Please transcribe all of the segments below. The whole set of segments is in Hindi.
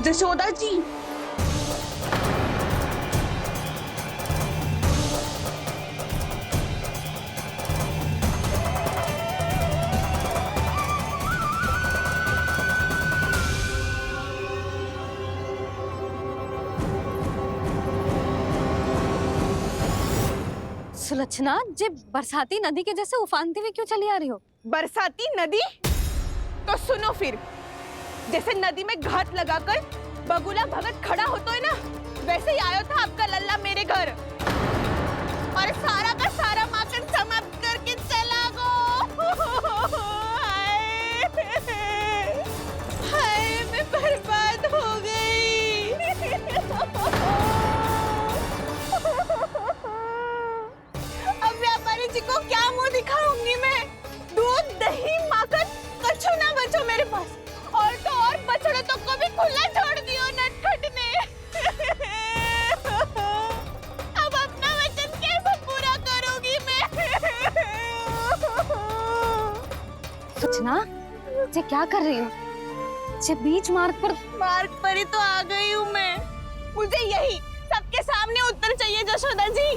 जशोदा जी, सुलक्षणा, जे बरसाती नदी के जैसे उफानते हुए क्यों चली आ रही हो? बरसाती नदी? तो सुनो फिर, जैसे नदी में घाट लगाकर बगुला भगत खड़ा होता है ना, वैसे ही आया था आपका लल्ला मेरे घर और सारा का सारा माखन समाप्त करके चला गो। हाय, मैं बर्बाद हो गई। अब व्यापारी जी को क्या मुंह दिखाऊंगी मैं? दूध, दही, माखन कछु ना बचो मेरे पास, और तो और बछड़े तो को भी खुला छोड़ दियो नटखट ने। अब अपना वचन कैसे पूरा करूंगी मैं? सुलक्षणा, जे क्या कर रही हो? जे बीच मार्ग पर ही तो आ गई हूँ मैं। मुझे यही सबके सामने उत्तर चाहिए जशोदा जी।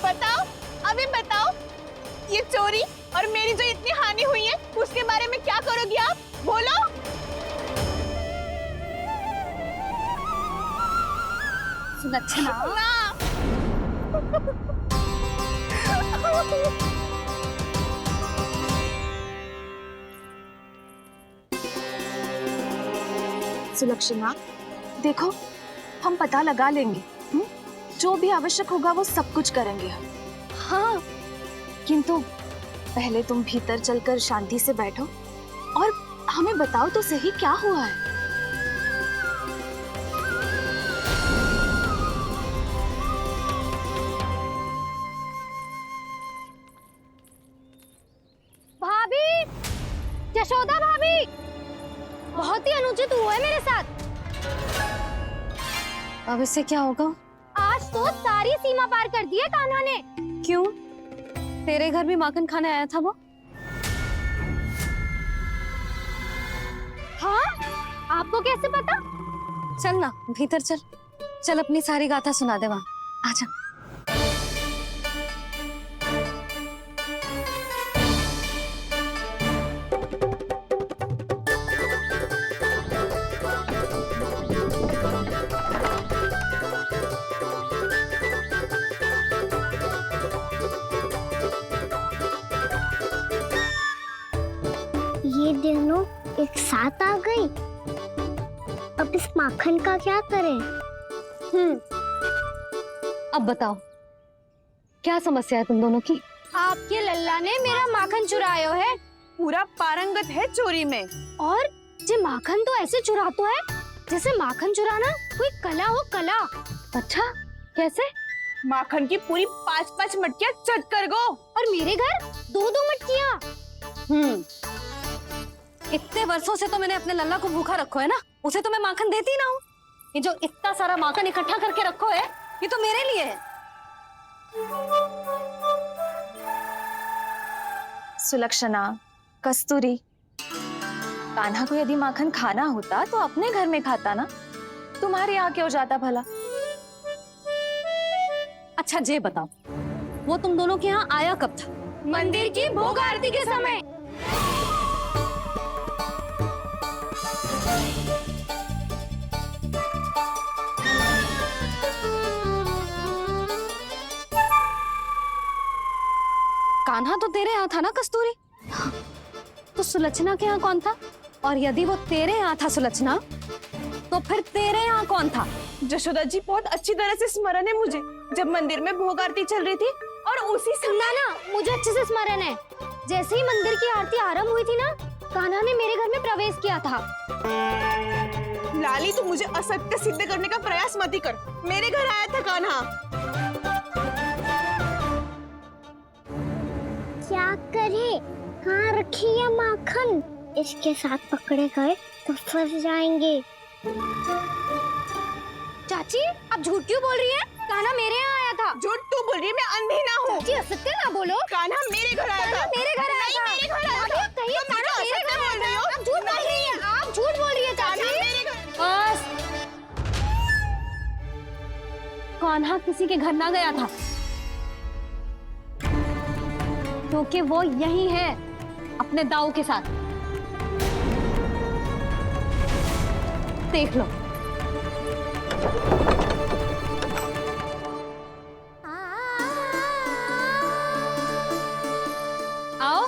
बताओ, अभी बताओ, ये चोरी और मेरी जो इतनी हानि हुई है उसके बारे में क्या करोगी आप? बोलो। सुलक्षणा, सुलक्षणा, देखो, हम पता लगा लेंगे। जो भी आवश्यक होगा वो सब कुछ करेंगे हम। हाँ, किंतु पहले तुम भीतर चलकर शांति से बैठो और हमें बताओ तो सही क्या हुआ है। भाभी, जशोदा भाभी, बहुत ही अनुचित हुआ है मेरे साथ। अब इससे क्या होगा? आज तो सारी सीमा पार कर दी है कान्हा ने। क्यों? तेरे घर भी माखन खाने आया था वो? हाँ? आपको कैसे पता? चल ना, भीतर चल। चल अपनी सारी गाथा सुना दे वहाँ। आजा। ये दोनों एक साथ आ गई। अब इस माखन का क्या करें? अब बताओ, क्या समस्या है तुम दोनों की? आपके लल्ला ने मेरा माखन चुरायो है। पूरा पारंगत है चोरी में। और जे माखन तो ऐसे चुरातो है जैसे माखन चुराना कोई कला हो, कला। अच्छा, कैसे? माखन की पूरी 5-5 मटकियां चट कर गो। और मेरे घर 2-2 मटकियां। इतने वर्षों से तो मैंने अपने लल्ला को भूखा रखो है ना, उसे तो मैं माखन देती ना हूँ। ये जो इतना सारा माखन इकट्ठा करके रखो है, ये तो मेरे लिए है। सुलक्षणा, कस्तूरी, कान्हा को यदि माखन खाना होता तो अपने घर में खाता ना, तुम्हारे यहाँ क्यों जाता भला? अच्छा जे बताओ, वो तुम दोनों के यहाँ आया कब था? मंदिर की भोग आरती के समय। कान्हा तो तेरे यहाँ था ना कस्तूरी? तो सुलक्षणा के यहाँ कौन था? और यदि वो तेरे यहाँ था सुलक्षणा, तो फिर तेरे यहाँ कौन था? जशोदा जी, बहुत अच्छी तरह से स्मरण है मुझे, जब मंदिर में भोग आरती चल रही थी और उसी समय ना, मुझे अच्छे से स्मरण है। जैसे ही मंदिर की आरती आरंभ हुई थी ना, कान्हा ने मेरे घर में प्रवेश किया था। लाली, तू मुझे असत्य सिद्ध करने का प्रयास मत ही कर। मेरे घर आया था कान्हा। क्या करे? कहाँ रखी है माखन? इसके साथ पकड़े गए तो फंस जाएंगे। चाची, आप झूठ क्यों बोल रही हैं? कान्हा मेरे यहाँ आया था। झूठ तू बोल रही है? मैं अंधी ना हूँ। चाची, असत्य ना बोलो। कान्हा मेरे घर आया था। मेरे घर आया था। मेरे घर आया था। कहिए कान्हा मेरे घर आया था। आप झूठ बोल रही हैं। आप झूठ बोल रही हैं कान्हा किसी के घर ना गया था, क्योंकि वो यही है अपने दाऊ के साथ। देख लो। आओ।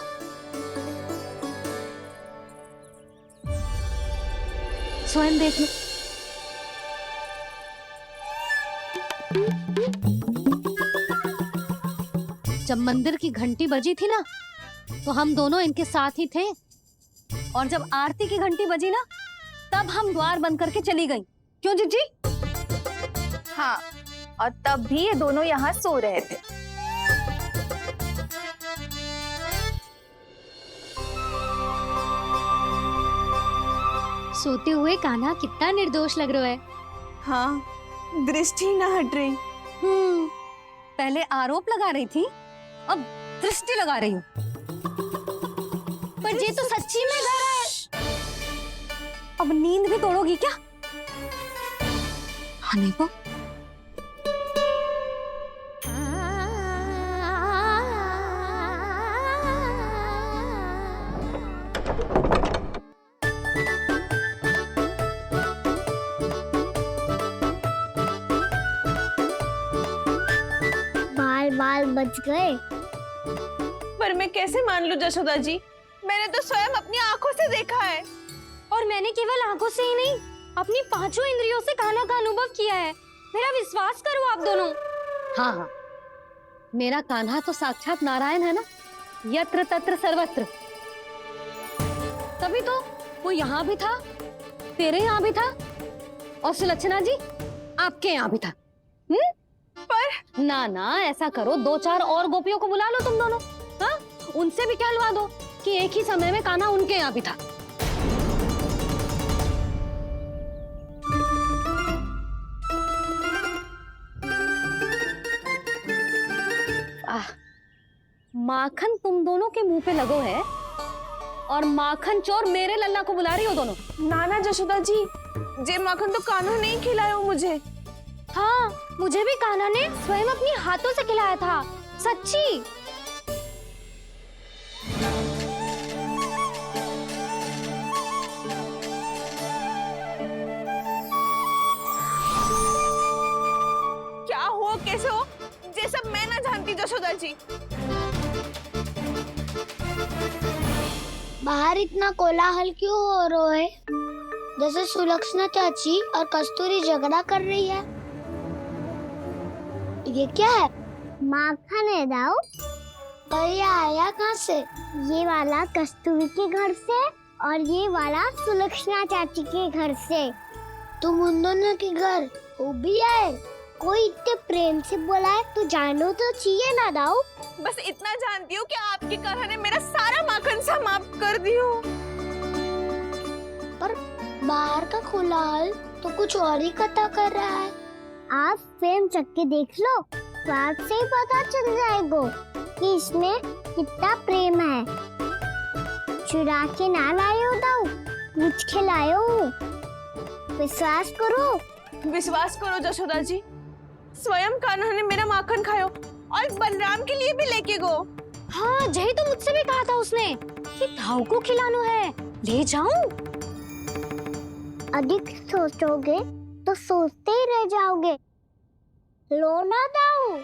स्वयं देख लो। जब मंदिर की घंटी बजी थी ना, तो हम दोनों इनके साथ ही थे, और जब आरती की घंटी बजी ना, तब हम द्वार बंद करके चली गई। क्यों जीजी? हाँ, और तब भी ये दोनों यहाँ सो रहे थे। सोते हुए कान्हा कितना निर्दोष लग रहा है। हाँ, दृष्टि ना हट रही। पहले आरोप लगा रही थी, अब दृष्टि लगा रही हूँ। पर ये तो सच्ची में घर है। अब नींद भी तोड़ोगी क्या? हनी को बाल बाल बच गए। पर मैं कैसे मान लूं जशोदा जी? मैंने तो स्वयं अपनी आंखों से देखा है। और मैंने केवल आंखों से ही नहीं, अपनी पांचों इंद्रियों से कान्हा का अनुभव किया है। मेरा विश्वास करो आप दोनों। हाँ हाँ, मेरा कान्हा तो साक्षात नारायण है ना, यत्र तत्र सर्वत्र। तभी तो वो यहाँ भी था, तेरे यहाँ भी था, और सुलक्षणा जी आपके यहाँ भी था। पर ना ना, ऐसा करो, 2-4 और गोपियों को बुला लो तुम दोनों। हाँ, उनसे भी कहलवा दो कि एक ही समय में कान्हा उनके यहाँ भी था। माखन तुम दोनों के मुंह पे लगो है, और माखन चोर मेरे लल्ला को बुला रही हो दोनों। नाना जशोदा जी, जे माखन तो कान्हा ने ही खिलाया हो मुझे। हाँ, मुझे भी कान्हा ने स्वयं अपनी हाथों से खिलाया था, सच्ची। क्या हो कैसे हो, ये सब मैं ना जानती जशोदा जी। बाहर इतना कोलाहल क्यों हो रहा है? जैसे सुलक्षणा चाची और कस्तूरी झगड़ा कर रही है। ये क्या है? माखन है दाऊ। और ये आया कहाँ से? ये वाला कस्तूरी के घर से और ये वाला सुलक्षणा चाची के घर से। तुम उन दोनों के घर वो भी आए? कोई इतने प्रेम से बोला है तो जानो तो चाहिए ना दाऊ। बस इतना जानती हूँ कि आपके कान्हा ने मेरा सारा माखन समाप्त कर दियो। पर बाहर का कोलाहल तो कुछ और ही कथा कर रहा है। आप फिल्म चख के देख लो, तो आपसे ही पता चल जाएगा कि इसमें कितना प्रेम है। चुरा के ना लाए हो दाऊ, मुझ खिलाए हो। विश्वास करो जशोदा जी, स्वयं कान्हा ने मेरा माखन खायो और बलराम के लिए भी लेके गो। हाँ, यही तो मुझसे भी कहा था उसने कि दाऊ को खिलाना है, ले जाऊं। अधिक सोचोगे तो सोचते ही रह जाओगे। लो ना दाऊ।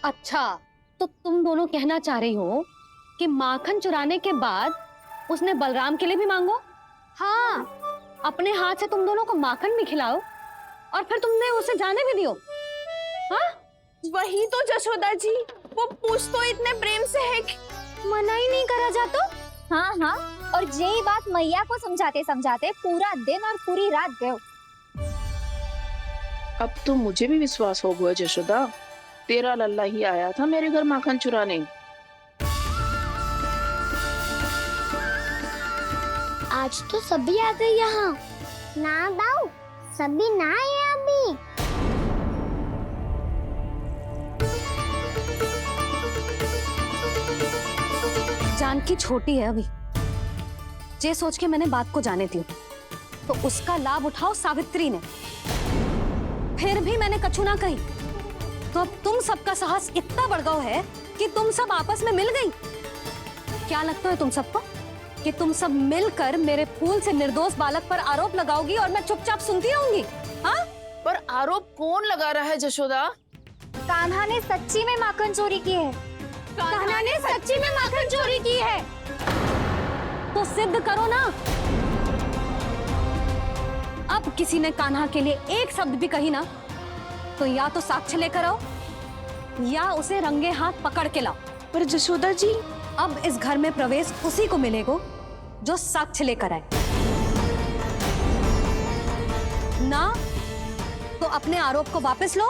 अच्छा, तो तुम दोनों कहना चाह रही हो कि माखन चुराने के बाद उसने बलराम के लिए भी मांगो? हाँ, अपने हाथ से तुम दोनों को माखन भी खिलाओ और फिर तुमने उसे जाने भी दियो। हाँ, वही तो जशोदा जी, वो पूछ तो इतने प्रेम से है कि मना ही नहीं करा जाता। हाँ हाँ, और यही बात मैया को समझाते समझाते पूरा दिन और पूरी रात गए। अब तो मुझे भी विश्वास हो गया जशोदा, तेरा लल्ला ही आया था मेरे घर माखन चुराने। आज तो सभी आ गए यहाँ। ना दाऊ, सभी ना आए अभी। जानकी छोटी है अभी, ये सोच के मैंने बात को जाने दी, तो उसका लाभ उठाओ सावित्री ने। फिर भी मैंने कछु ना कही, तो अब तुम सबका साहस इतना बढ़ गया है कि तुम सब आपस में मिल गई। क्या लगता है तुम सबको कि तुम सब मिलकर मेरे फूल से निर्दोष बालक पर आरोप लगाओगी और मैं चुपचाप सुनती रहूंगी? हाँ? पर आरोप कौन लगा रहा है जशोदा? कान्हा ने सच्ची में माखन चोरी की है। कान्हा ने सच्ची में माखन चोरी की है। तो सिद्ध करो ना। अब किसी ने कान्हा के लिए एक शब्द भी कही ना, तो या तो साक्ष्य लेकर आओ या उसे रंगे हाथ पकड़ के लाओ। पर जशोदा जी, अब इस घर में प्रवेश उसी को मिलेगा जो साक्ष्य लेकर आए। ना तो अपने आरोप को वापस लो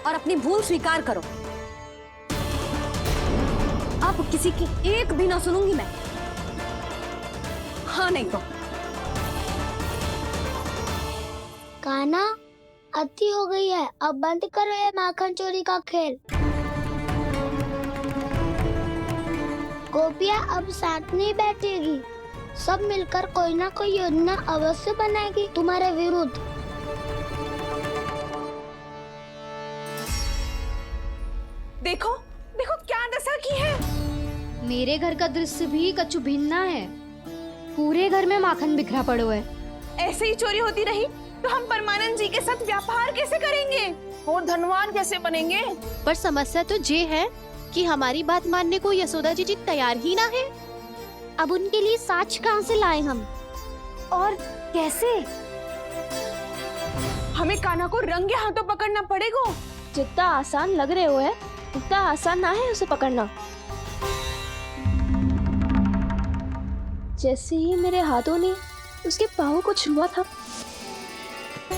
और अपनी भूल स्वीकार करो। अब किसी की एक भी ना सुनूंगी मैं। हाँ नहीं तो कान्हा, अति हो गई है, अब बंद करो ये माखन चोरी का खेल। गोपियाँ अब साथ नहीं बैठेगी, सब मिलकर कोई ना कोई योजना अवश्य बनाएगी तुम्हारे विरुद्ध। देखो देखो क्या दशा की है। मेरे घर का दृश्य भी कछु भिन्न है। पूरे घर में माखन बिखरा पड़ो है। ऐसे ही चोरी होती रही तो हम परमानंद जी के साथ व्यापार कैसे करेंगे और धनवान कैसे बनेंगे? पर समस्या तो ये है कि हमारी बात मानने को यशोदा जी तैयार ही ना है। अब उनके लिए साक्ष्य कहाँ से लाएं हम? और कैसे? हमें कान्हा को रंगे हाथों पकड़ना पड़ेगा। जितना आसान लग रहे हो है, उतना आसान ना है उसे पकड़ना। जैसे ही मेरे हाथों ने उसके पाँव को छुआ था,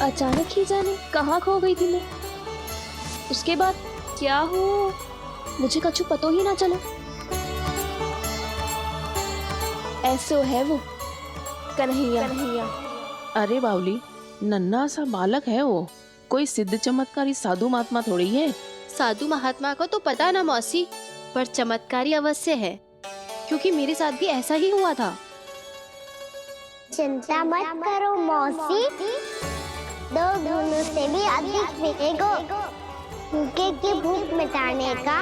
अचानक ही जाने कहाँ खो गई थी मैं। उसके बाद क्या हो मुझे कछु पतो ही ना चला। ऐसो है वो कन्हैया। अरे बावली, नन्हा सा बालक है वो, कोई सिद्ध चमत्कारी साधु महात्मा थोड़ी है। साधु महात्मा को तो पता ना मौसी, पर चमत्कारी अवश्य है, क्योंकि मेरे साथ भी ऐसा ही हुआ था। चिंता मत करो मौसी, 2 गुणों से भी अधिक मिलेगा। भूखे की भूख मिटाने का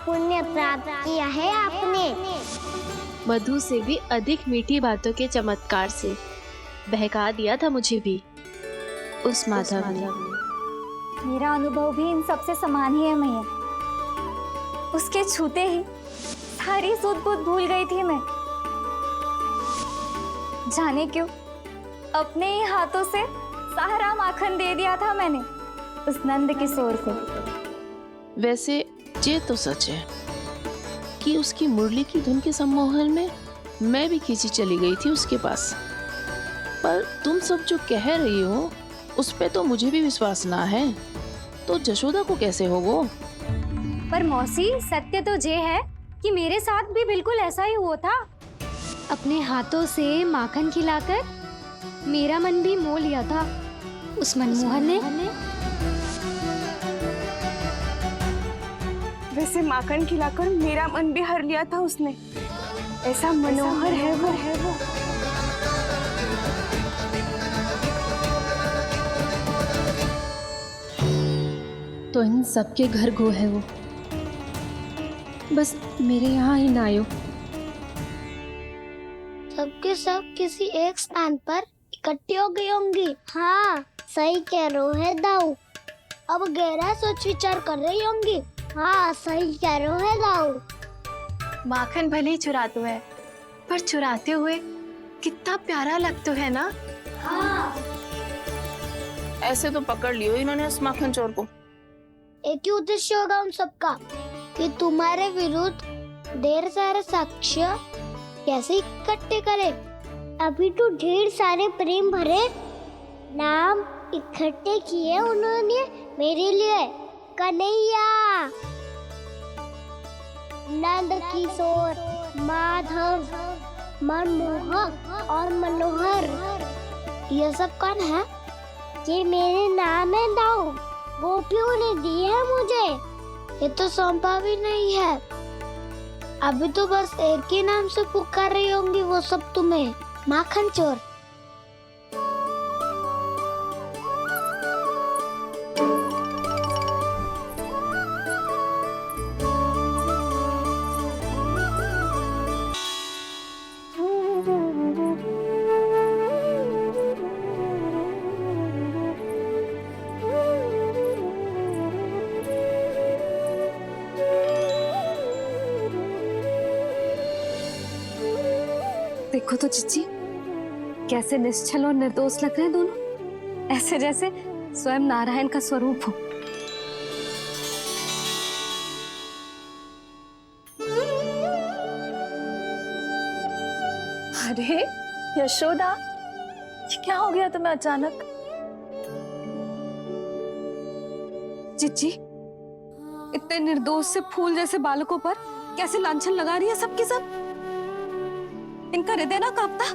पुण्य प्राप्त किया है आपने। मधु से भी अधिक मीठी बातों के चमत्कार से बहका दिया था मुझे भी उस माधव ने। मेरा अनुभव भी इन सबसे समान ही है मैया। उसके छूते ही सारी सूध बूध भूल गई थी मैं। जाने क्यों अपने ही हाथों से सारा माखन दे दिया था मैंने उस नंद किशोर को। वैसे ये तो सच है कि उसकी मुरली की धुन के सम्मोहन में मैं भी खींची चली गई थी उसके पास। पर तुम सब जो कह रही हो उस पे तो मुझे भी विश्वास ना है, तो जशोदा को कैसे होगा? पर मौसी, सत्य तो ये है कि मेरे साथ भी बिल्कुल ऐसा ही हुआ था। अपने हाथों से माखन खिलाकर मेरा मन भी मोह लिया था उस मनमोहन ने। वैसे माखन खिलाकर मेरा मन भी हर लिया था उसने। ऐसा मनोहर है वो। तो इन सबके घर गो है वो, बस मेरे यहाँ ही ना आयो। सबके सब किसी एक स्थान पर इकट्ठी हो गई होंगी। हाँ, सही कह रहे है दाऊ। अब गहरा सोच विचार कर रही होंगी। हाँ, सही कह रहे है दाऊ। माखन भले ही चुराते है, पर चुराते हुए कितना प्यारा लगता है ना। हाँ। ऐसे तो पकड़ लियो इन्होंने उस माखन चोर को। एक ही उद्देश्य होगा उन सबका कि तुम्हारे विरुद्ध ढेर सारे साक्ष्य कैसे इकट्ठे करे। अभी तो ढेर सारे प्रेम भरे नाम इकट्ठे किए उन्होंने मेरे लिए। कन्हैया, नंद किशोर, माधव, मनमोहक और मनोहर, ये सब कौन है? ये मेरे नाम है दाऊ। गोपियों ने दी है मुझे, ये तो सौंपा भी नहीं है। अभी तो बस एक ही नाम से पुकार रही होंगी वो सब तुम्हें, माखन चोर। देखो तो जीजी, कैसे निश्चल और निर्दोष लग रहे हैं दोनों, ऐसे जैसे स्वयं नारायण का स्वरूप हो। अरे यशोदा, ये क्या हो गया तुम्हें अचानक? जीजी, इतने निर्दोष से फूल जैसे बालकों पर कैसे लांछन लगा रही है सबकी सब। इनका हृदय ना कांपता?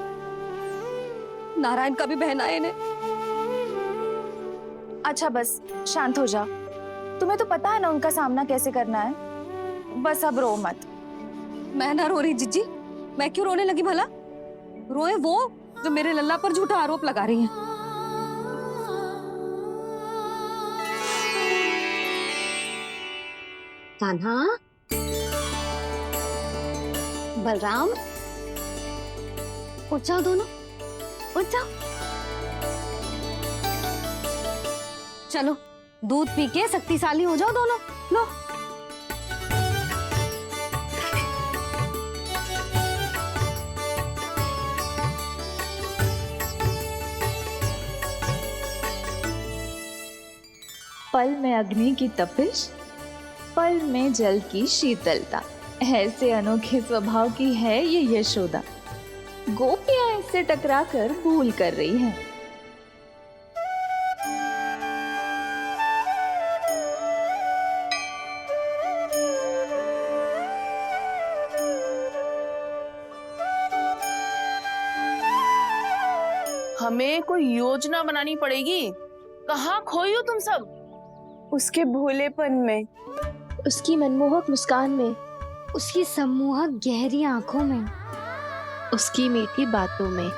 नारायण का भी बहना है इन्हें। अच्छा बस शांत हो जा, तुम्हें तो पता है ना उनका सामना कैसे करना है। बस अब रो मत। मैं ना रो रही जीजी, मैं क्यों रोने लगी भला? रोए वो जो मेरे लल्ला पर झूठा आरोप लगा रही हैं। कान्हा, बलराम, उठ जाओ दोनों, उठ जाओ। चलो दूध पी के शक्तिशाली हो जाओ दोनों। लो। पल में अग्नि की तपिश, पल में जल की शीतलता, ऐसे अनोखे स्वभाव की है ये यशोदा। गोपियां इससे टकराकर भूल कर रही हैं। हमें कोई योजना बनानी पड़ेगी। कहाँ खोई हो तुम सब? उसके भोलेपन में, उसकी मनमोहक मुस्कान में, उसकी सम्मोहक गहरी आंखों में, उसकी मीठी बातों में।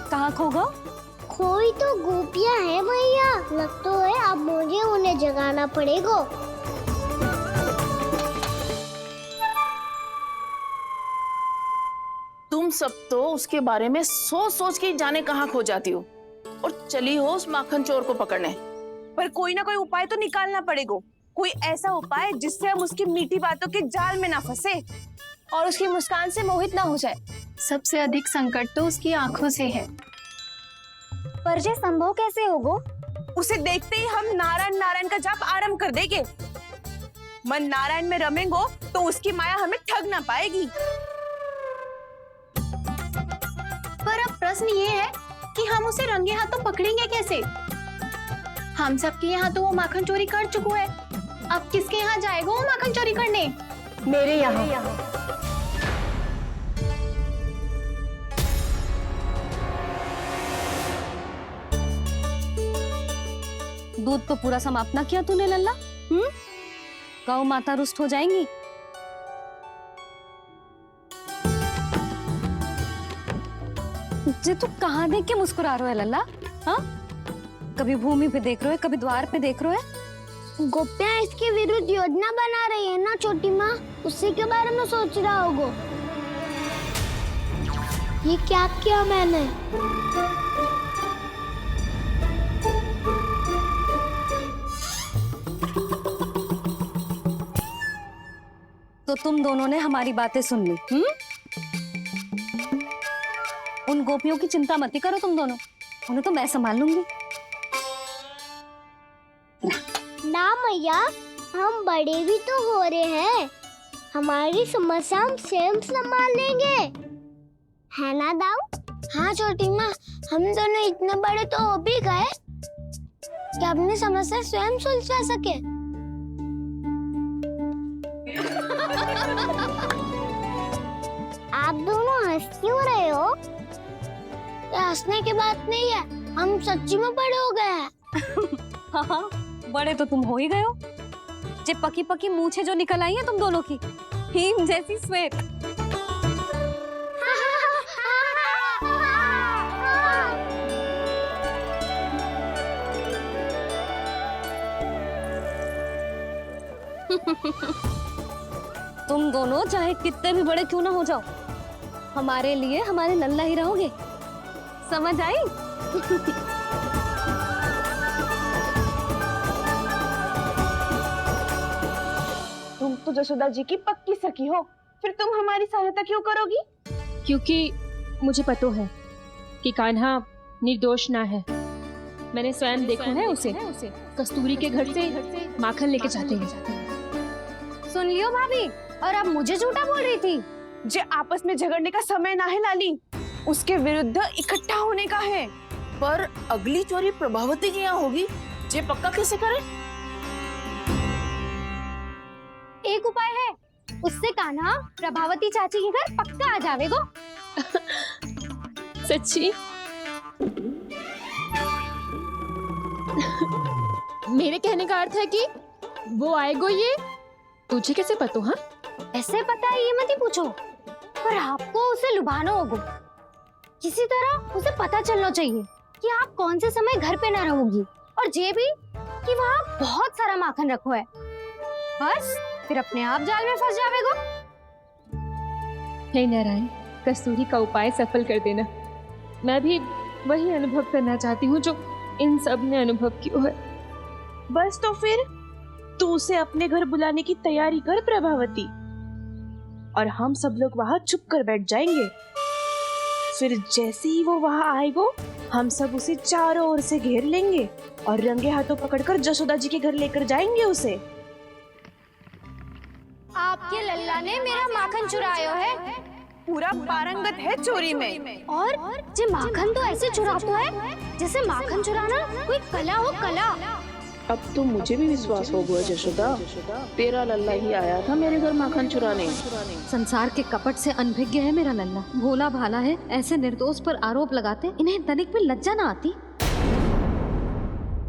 कहाँ खो गो? खोई तो गोपियां हैं भैया, लगता है अब मुझे उन्हें जगाना पड़ेगा। तुम सब तो उसके बारे में सोच सोच के जाने कहाँ खो जाती हो और चली हो उस माखन चोर को पकड़ने। पर कोई ना कोई उपाय तो निकालना पड़ेगा। कोई ऐसा उपाय जिससे हम उसकी मीठी बातों के जाल में ना फंसे और उसकी मुस्कान से मोहित ना हो जाए। सबसे अधिक संकट तो उसकी आंखों से है। पर ये संभव कैसे होगो? उसे देखते ही हम नारायण नारायण का जाप आरंभ कर देंगे। मन नारायण में रमेंगो तो उसकी माया हमें ठग ना पाएगी। पर अब प्रश्न ये है कि हम उसे रंगे हाथों पकड़ेंगे कैसे? हम सबके यहाँ तो वो माखन चोरी कर चुका है। अब किसके यहाँ जाएगा वो माखन चोरी करने? मेरे यहाँ। दूध तो पूरा समाप्त ना किया तूने लल्ला? गौ माता रुष्ट हो जाएंगी। जे तू कहाँ देख के मुस्कुरा रहे हो लल्ला? हाँ, कभी भूमि पे देख रहे हो, कभी द्वार पे देख रहे हो। गोपियां इसके विरुद्ध योजना बना रही है ना छोटी माँ, उसी के बारे में सोच रहा होगा। ये क्या किया मैंने? तो तुम दोनों ने हमारी बातें सुन ली। उन गोपियों की चिंता मत करो तुम दोनों, उन्हें तो मैं संभाल लूंगी। ना मैया, हम बड़े भी तो हो रहे हैं, हमारी समस्या हम स्वयं संभाल लेंगे। है ना दाऊ? हाँ छोटी माँ, हम दोनों इतने बड़े तो हो भी गए कि अपनी समस्या स्वयं सुलझा सके। आप दोनों हंस क्यों रहे हो? ये हंसने की बात नहीं है, हम सच्ची में बड़े हो गए हैं। हाँ, बड़े तो तुम हो ही गए हो। जे पकी पकी मूछें जो निकल आई हैं तुम दोनों की, हिम जैसी श्वेत। तुम दोनों चाहे कितने भी बड़े क्यों ना हो जाओ, हमारे लिए हमारे लल्ला ही रहोगे, समझ आई? तुम तो जशोदा जी की पक्की सखी हो, फिर तुम हमारी सहायता क्यों करोगी? क्योंकि मुझे पता है कि कान्हा निर्दोष ना है। मैंने स्वयं देखा है उसे कस्तूरी के घर से माखन लेके जाते हैं। सुन लियो भाभी, और अब मुझे झूठा बोल रही थी। जे आपस में झगड़ने का समय ना है लाली, उसके विरुद्ध इकट्ठा होने का है। पर अगली चोरी प्रभावती की यहाँ होगी, जे पक्का कैसे करे? एक उपाय है, उससे कान्हा प्रभावती चाची के घर पक्का आ जावेगो। सच्ची? मेरे कहने का अर्थ है कि वो आएगो, ये तुझे कैसे पता? हाँ, ऐसे पता है ये मत ही पूछो, पर आपको उसे लुभाना होगा। किसी तरह उसे पता चलना चाहिए कि आप कौन से समय घर पे ना रहोगी, और ये भी कि वहाँ बहुत सारा माखन रखो है। बस फिर अपने आप जाल में फंस जावेगो। हे नारायण, कस्तूरी का उपाय सफल कर देना। मैं भी वही अनुभव करना चाहती हूँ जो इन सब ने अनुभव किया है। बस तो फिर तू उसे अपने घर बुलाने की तैयारी कर प्रभावती, और हम सब लोग वहाँ चुप कर बैठ जाएंगे। फिर जैसे ही वो वहाँ आएगो, हम सब उसे चारों ओर से घेर लेंगे और रंगे हाथों पकड़कर जशोदा जी के घर लेकर जाएंगे उसे। आपके लल्ला ने मेरा माखन चुरायो है, पूरा पारंगत है चोरी में। और जे माखन तो ऐसे चुराता है जैसे माखन चुराना कोई कला हो, कला। अब तो मुझे भी विश्वास हो गया जशोदा, तेरा लल्ला ही आया था मेरे घर माखन चुराने। संसार के कपट से अनभिज्ञ है मेरा लल्ला, भोला भाला है। ऐसे निर्दोष पर आरोप लगाते इन्हें तनिक भी लज्जा ना आती।